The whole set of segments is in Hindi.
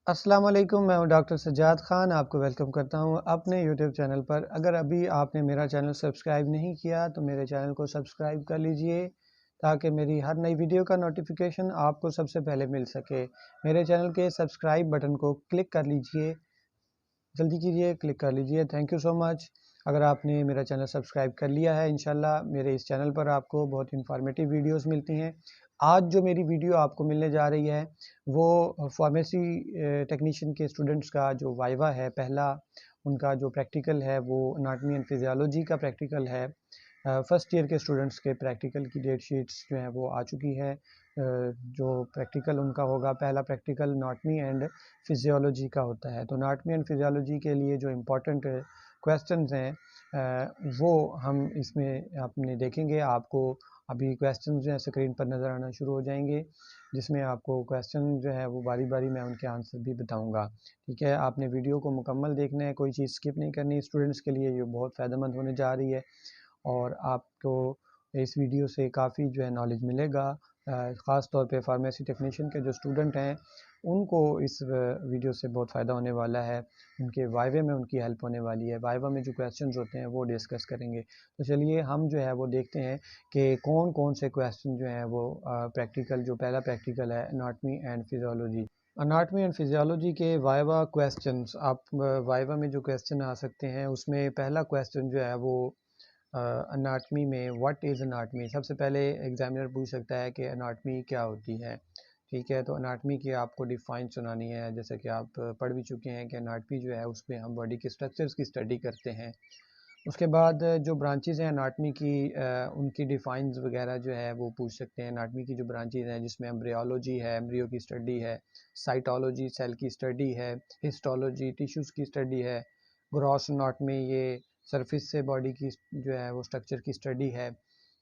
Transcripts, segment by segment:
अस्सलाम वालेकुम, मैं हूं डॉक्टर सज्जाद खान। आपको वेलकम करता हूं अपने यूट्यूब चैनल पर। अगर अभी आपने मेरा चैनल सब्सक्राइब नहीं किया तो मेरे चैनल को सब्सक्राइब कर लीजिए ताकि मेरी हर नई वीडियो का नोटिफिकेशन आपको सबसे पहले मिल सके। मेरे चैनल के सब्सक्राइब बटन को क्लिक कर लीजिए, जल्दी कीजिए, क्लिक कर लीजिए। Thank you so much. अगर आपने मेरा चैनल सब्सक्राइब कर लिया है, इंशाल्लाह मेरे इस चैनल पर आपको बहुत इन्फॉर्मेटिव वीडियोस मिलती हैं। आज जो मेरी वीडियो आपको मिलने जा रही है वो फार्मेसी टेक्नीशियन के स्टूडेंट्स का जो वाइवा है, पहला उनका जो प्रैक्टिकल है वो एनाटॉमी एंड फिजियोलॉजी का प्रैक्टिकल है। फर्स्ट ईयर के स्टूडेंट्स के प्रैक्टिकल की डेट शीट्स जो हैं वो आ चुकी है। जो प्रैक्टिकल उनका होगा, पहला प्रैक्टिकल एनाटॉमी एंड फिजियोलॉजी का होता है। तो एनाटॉमी एंड फिजियोलॉजी के लिए जो इम्पोर्टेंट क्वेश्चंस हैं वो हम इसमें अपने देखेंगे। आपको अभी क्वेश्चन जो है स्क्रीन पर नज़र आना शुरू हो जाएंगे, जिसमें आपको क्वेश्चन जो है वो बारी बारी मैं उनके आंसर भी बताऊंगा। ठीक है, आपने वीडियो को मुकम्मल देखना है, कोई चीज़ स्किप नहीं करनी। स्टूडेंट्स के लिए ये बहुत फ़ायदेमंद होने जा रही है और आपको इस वीडियो से काफ़ी जो है नॉलेज मिलेगा। ख़ास तौर पे फार्मेसी टेक्नीशियन के जो स्टूडेंट हैं उनको इस वीडियो से बहुत फ़ायदा होने वाला है। उनके वाइवे में उनकी हेल्प होने वाली है। वाइवा में जो क्वेश्चंस होते हैं वो डिस्कस करेंगे। तो चलिए हम जो है वो देखते हैं कि कौन कौन से क्वेश्चन जो हैं वो प्रैक्टिकल, जो पहला प्रैक्टिकल है anatomy and physiology. Anatomy and physiology के वाइवा क्वेश्चंस, आप वाइवा में जो क्वेश्चन आ सकते हैं उसमें पहला क्वेश्चन जो है वो अनाटमी में व्हाट इज़ अनाटमी। सबसे पहले एग्जामिनर पूछ सकता है कि अनाटमी क्या होती है। ठीक है, तो अनाटमी की आपको डिफाइन सुनानी है। जैसे कि आप पढ़ भी चुके हैं कि अनाटमी जो है उसमें हम बॉडी के स्ट्रक्चर्स की स्टडी करते हैं। उसके बाद जो ब्रांचेज़ हैं अनाटमी की, उनकी डिफाइंस वगैरह जो है वो पूछ सकते हैं। अनाटमी की जो ब्रांचेज़ हैं जिसमें एम्ब्रियोलॉजी है, एम्ब्रियो की स्टडी है, साइटोलॉजी सेल की स्टडी है, हिस्टोलॉजी टिश्यूज़ की स्टडी है, ग्रॉस अनाटमी ये सरफेस से बॉडी की जो है वो स्ट्रक्चर की स्टडी है।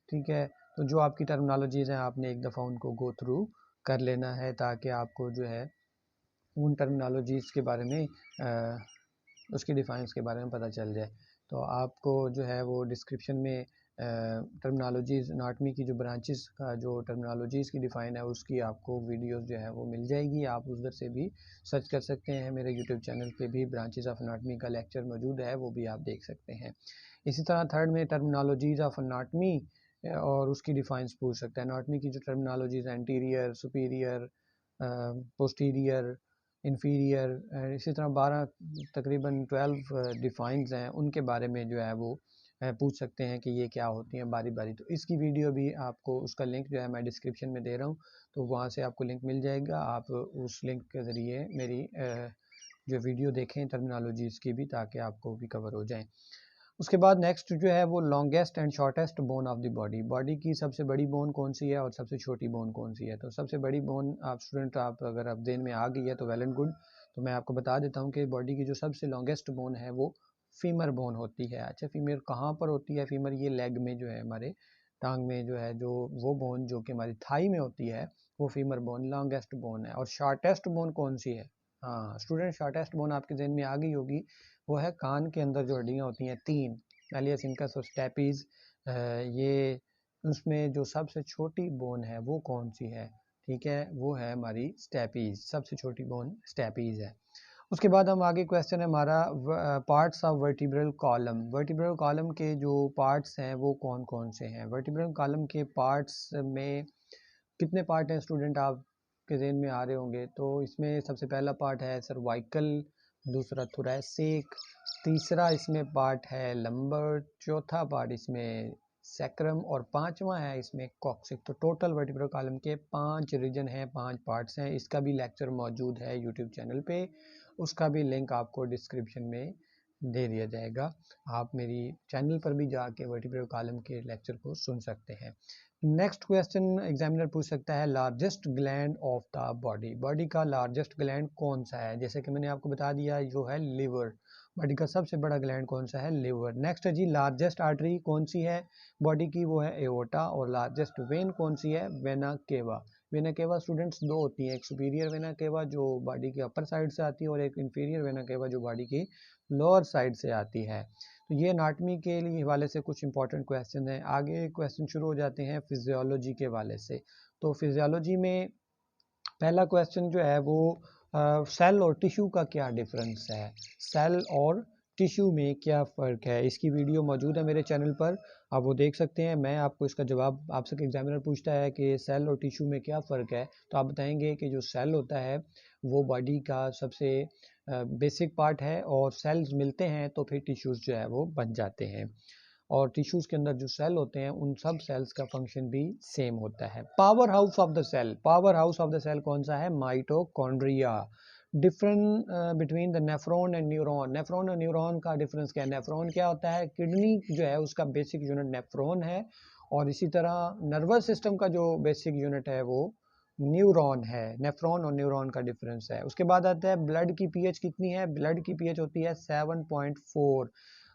ठीक है, तो जो आपकी टर्मिनोलॉजीज़ हैं आपने एक दफ़ा उनको गो थ्रू कर लेना है ताकि आपको जो है उन टर्मिनोलॉजीज़ के बारे में उसकी डिफाइंस के बारे में पता चल जाए। तो आपको जो है वो डिस्क्रिप्शन में टर्मिनोलॉजीज़ एनाटॉमी की जो ब्रांचेस का जो टर्मिनोलॉजीज़ की डिफ़ाइन है उसकी आपको वीडियोस जो है वो मिल जाएगी। आप उधर से भी सर्च कर सकते हैं। मेरे यूट्यूब चैनल पे भी ब्रांचेस ऑफ एनाटॉमी का लेक्चर मौजूद है, वो भी आप देख सकते हैं। इसी तरह थर्ड में टर्मिनोलॉजीज़ ऑफ एनाटॉमी और उसकी डिफाइंस पूछ सकता है। एनाटॉमी की जो terminologies anterior, superior, posterior, inferior, इसी तरह 12 तकरीबन 12 डिफाइंस हैं, उनके बारे में जो है वो पूछ सकते हैं कि ये क्या होती हैं बारी बारी। तो इसकी वीडियो भी आपको, उसका लिंक जो है मैं डिस्क्रिप्शन में दे रहा हूँ, तो वहाँ से आपको लिंक मिल जाएगा। आप उस लिंक के ज़रिए मेरी जो वीडियो देखें टर्मिनोलॉजीज़ की भी, ताकि आपको भी कवर हो जाए। उसके बाद नेक्स्ट जो है वो longest and shortest bone of the body. Body की सबसे बड़ी बोन कौन सी है और सबसे छोटी बोन कौन सी है। तो सबसे बड़ी बोन आप स्टूडेंट, आप अगर आप देन में आ गई है तो वेल एंड गुड। तो मैं आपको बता देता हूँ कि बॉडी की जो सबसे लॉन्गेस्ट बोन है वो फीमर बोन होती है। अच्छा, फीमर कहाँ पर होती है? फीमर ये लेग में जो है, हमारे टांग में जो है, जो वो बोन जो कि हमारी थाई में होती है, वो फीमर बोन लॉन्गेस्ट बोन है। और शॉर्टेस्ट बोन कौन सी है? हाँ स्टूडेंट, शॉर्टेस्ट बोन आपके जहन में आ गई होगी, वो है कान के अंदर जो हड्डियाँ होती हैं तीन, एलियस इंकस और स्टेपीज। ये उसमें जो सबसे छोटी बोन है वो कौन सी है? ठीक है, वो है हमारी स्टेपीज, सबसे छोटी बोन स्टेपीज है। उसके बाद हम आगे, क्वेश्चन है हमारा parts of vertebral column. Vertebral column के जो पार्ट्स हैं वो कौन कौन से हैं? वर्टिब्रल कॉलम के पार्ट्स में कितने पार्ट हैं स्टूडेंट, आपके ज़हन में आ रहे होंगे। तो इसमें सबसे पहला पार्ट है सर्वाइकल, दूसरा थोरैसिक, तीसरा इसमें पार्ट है लंबर, चौथा पार्ट इसमें सैक्रम और पांचवा है इसमें कॉक्सिक। तो टोटल वर्टिब्रल कॉलम के 5 रीजन हैं, 5 पार्ट्स हैं। इसका भी लेक्चर मौजूद है यूट्यूब चैनल पे, उसका भी लिंक आपको डिस्क्रिप्शन में दे दिया जाएगा। आप मेरी चैनल पर भी जाके वर्टिब्रल कॉलम के लेक्चर को सुन सकते हैं। नेक्स्ट क्वेश्चन एग्जामिनर पूछ सकता है largest gland of the body. Body का लार्जेस्ट ग्लैंड कौन सा है? जैसे कि मैंने आपको बता दिया जो है लिवर, बॉडी का सबसे बड़ा ग्लैंड कौन सा है? लिवर। नेक्स्ट है जी लार्जेस्ट आर्टरी कौन सी है बॉडी की? वो है एओर्टा। और लार्जेस्ट वेन कौन सी है? Vena cava. Vena cava students दो होती है, एक सुपीरियर वेना केवा जो बॉडी की अपर साइड से आती है और एक इंफीरियर वेना केवा जो बॉडी की लोअर साइड से आती है। तो ये एनाटॉमी के लिए हवाले से कुछ इंपॉर्टेंट क्वेश्चन हैं। आगे क्वेश्चन शुरू हो जाते हैं फिजियोलॉजी के हवाले से। तो फिजियोलॉजी में पहला क्वेश्चन जो है वो सेल और टिश्यू का क्या डिफरेंस है, सेल और टिश्यू में क्या फ़र्क है, इसकी वीडियो मौजूद है मेरे चैनल पर, आप वो देख सकते हैं। मैं आपको इसका जवाब, आपसे एग्जामिनर पूछता है कि सेल और टिश्यू में क्या फ़र्क है, तो आप बताएंगे कि जो सेल होता है वो बॉडी का सबसे बेसिक पार्ट है, और सेल्स मिलते हैं तो फिर टिश्यूज़ जो है वो बन जाते हैं, और टिश्यूज़ के अंदर जो सेल होते हैं उन सब सेल्स का फंक्शन भी सेम होता है। Power house of the cell, power house of the cell कौन सा है, mitochondria. Different between the nephron and neuron, nephron और न्यूरॉन का डिफरेंस क्या है, नेफ्रॉन क्या होता है, किडनी जो है उसका बेसिक यूनिट नेफ्रॉन है, और इसी तरह नर्वस सिस्टम का जो बेसिक यूनिट है वो न्यूरॉन है। नेफ्रॉन और न्यूरॉन का डिफरेंस है। उसके बाद आता है ब्लड की पीएच कितनी है, ब्लड की पीएच होती है 7.4।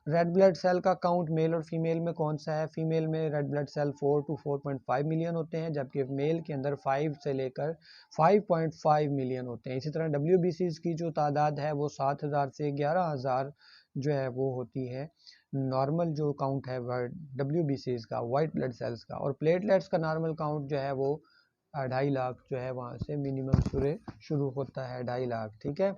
रेड ब्लड सेल का काउंट मेल और फीमेल में कौन सा है, फीमेल में red blood cell 4 to 4.5 million होते हैं, जबकि मेल के अंदर 5 से लेकर 5.5 मिलियन होते हैं। इसी तरह डब्ल्यूबीसीज की जो तादाद है वो 7,000 से 11,000 जो है वो होती है। नॉर्मल जो काउंट है वह डब्ल्यूबीसीज का, वाइट ब्लड सेल्स का, और प्लेटलेट्स का नॉर्मल काउंट जो है वो 2.5 लाख जो है वहाँ से मिनिमम शुरू होता है, 2.5 लाख, ठीक है।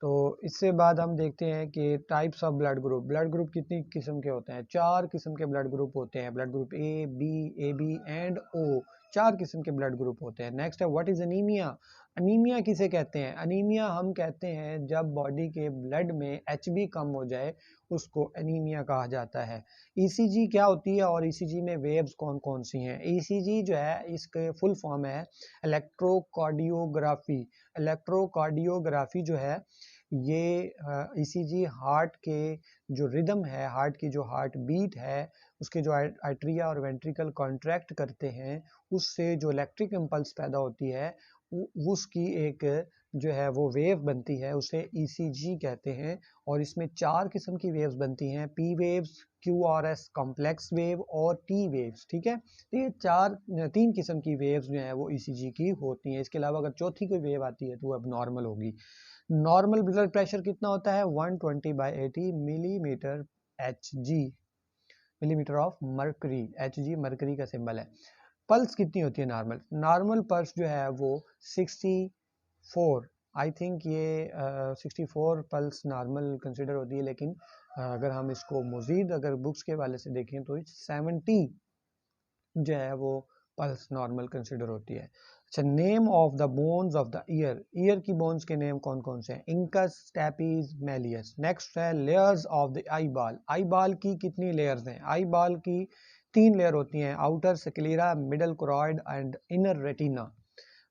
तो इससे बाद हम देखते हैं कि types of blood group, blood group कितनी किस्म के होते हैं, 4 किस्म के ब्लड ग्रुप होते हैं, blood group A B and O, 4 किस्म के ब्लड ग्रुप होते हैं। नेक्स्ट है व्हाट इज अनीमिया, अनीमिया किसे कहते हैं, अनीमिया हम कहते हैं जब बॉडी के ब्लड में एचबी कम हो जाए उसको अनीमिया कहा जाता है। ईसीजी क्या होती है और ईसीजी में वेव्स कौन कौन सी हैं, ईसीजी जो है इसके फुल फॉर्म है इलेक्ट्रोकार्डियोग्राफी। इलेक्ट्रोकार्डियोग्राफी जो है ये ईसीजी हार्ट के जो रिदम है, हार्ट की जो हार्ट बीट है, उसके जो आर्टरिया और वेंट्रिकल कॉन्ट्रैक्ट करते हैं, उससे जो इलेक्ट्रिक इम्पल्स पैदा होती है उसकी एक जो है वो वेव बनती है, उसे ईसीजी कहते हैं। और इसमें 4 किस्म की वेव्स बनती हैं, P waves, QRS complex wave और टी वेव्स, ठीक है। तो ये 3 किस्म की वेव्स जो है वो ईसीजी की होती हैं। इसके अलावा अगर चौथी कोई वेव आती है तो वो अब नॉर्मल होगी। नॉर्मल ब्लड प्रेशर कितना होता है, 120/80 millimetre H G, millimetre of mercury, H G mercury का सिंबल है। पल्स कितनी होती है नॉर्मल, नॉर्मल पल्स जो है वो 64, आई थिंक ये 64 पल्स नॉर्मल कंसिडर होती है, लेकिन अगर हम इसको मज़ीद अगर बुक्स के वाले से देखें तो 70 जो है वो पल्स नॉर्मल कंसिडर होती है। अच्छा, name of the bones of the year, year की बोन्स के नेम कौन कौन से हैं, इंकस, स्टैपीज, मेलियस। नेक्स्ट है लेयर्स ऑफ द आई बाल, आई बाल की कितनी लेयर्स हैं, आई बाल की 3 लेयर होती हैं, outer sclera, middle choroid and inner retina.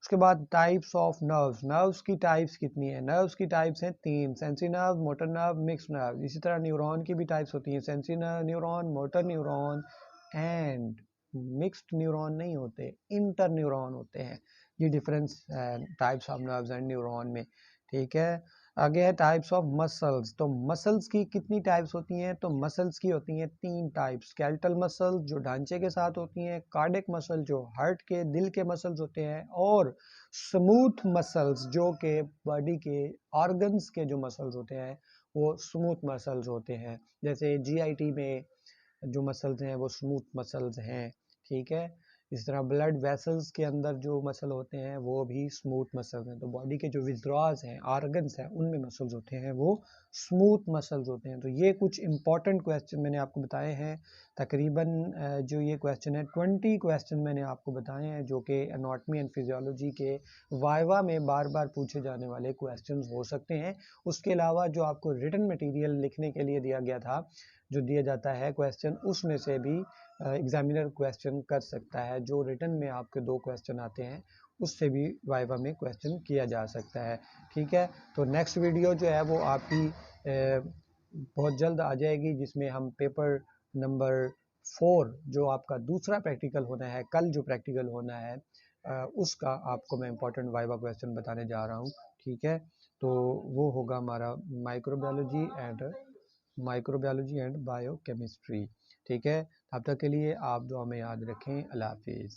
उसके बाद टाइप्स ऑफ नर्व्स, नर्व्स की टाइप्स कितनी है, नर्व्स की टाइप्स हैं 3, sensory nerve, motor nerve, mix nerve. इसी तरह न्यूरॉन की भी टाइप्स होती हैं, sensory neuron, motor neuron and mixed neuron नहीं होते, इंटर न्यूरॉन होते हैं। ये difference types of nerves and neuron में, ठीक है। आगे है टाइप्स ऑफ मसल्स, तो मसल्स की कितनी टाइप्स होती हैं, तो मसल्स की होती हैं 3 टाइप्स, स्केलेटल मसल जो ढांचे के साथ होती हैं, कार्डियक मसल जो हार्ट के दिल के मसल्स होते हैं, और स्मूथ मसल्स जो के बॉडी के ऑर्गन्स के जो मसल्स होते हैं वो स्मूथ मसल्स होते हैं। जैसे जीआईटी में जो मसल्स हैं वो स्मूथ मसल्स हैं, ठीक है। इस तरह ब्लड वेसल्स के अंदर जो मसल होते हैं वो भी स्मूथ मसल्स हैं। तो बॉडी के जो विज़रास हैं, ऑर्गन्स हैं, उनमें मसल्स होते हैं वो स्मूथ मसल्स होते हैं। तो ये कुछ इंपॉर्टेंट क्वेश्चन मैंने आपको बताए हैं। तकरीबन जो ये क्वेश्चन है 20 क्वेश्चन मैंने आपको बताए हैं जो कि एनाटॉमी एंड फिजियोलॉजी के वाइवा में बार बार पूछे जाने वाले क्वेश्चन हो सकते हैं। उसके अलावा जो आपको रिटन मटेरियल लिखने के लिए दिया गया था, जो दिया जाता है क्वेश्चन, उसमें से भी एग्जामिनर क्वेश्चन कर सकता है। जो रिटन में आपके 2 क्वेश्चन आते हैं उससे भी वाइवा में क्वेश्चन किया जा सकता है, ठीक है। तो नेक्स्ट वीडियो जो है वो आपकी बहुत जल्द आ जाएगी, जिसमें हम पेपर नंबर 4 जो आपका दूसरा प्रैक्टिकल होना है, कल जो प्रैक्टिकल होना है उसका आपको मैं इंपॉर्टेंट वाइवा क्वेश्चन बताने जा रहा हूँ, ठीक है। तो वो होगा हमारा माइक्रोबायोलॉजी एंड बायोकेमिस्ट्री, ठीक है। तब तक के लिए आप दुआ में याद रखें। अल्लाह हाफिज़।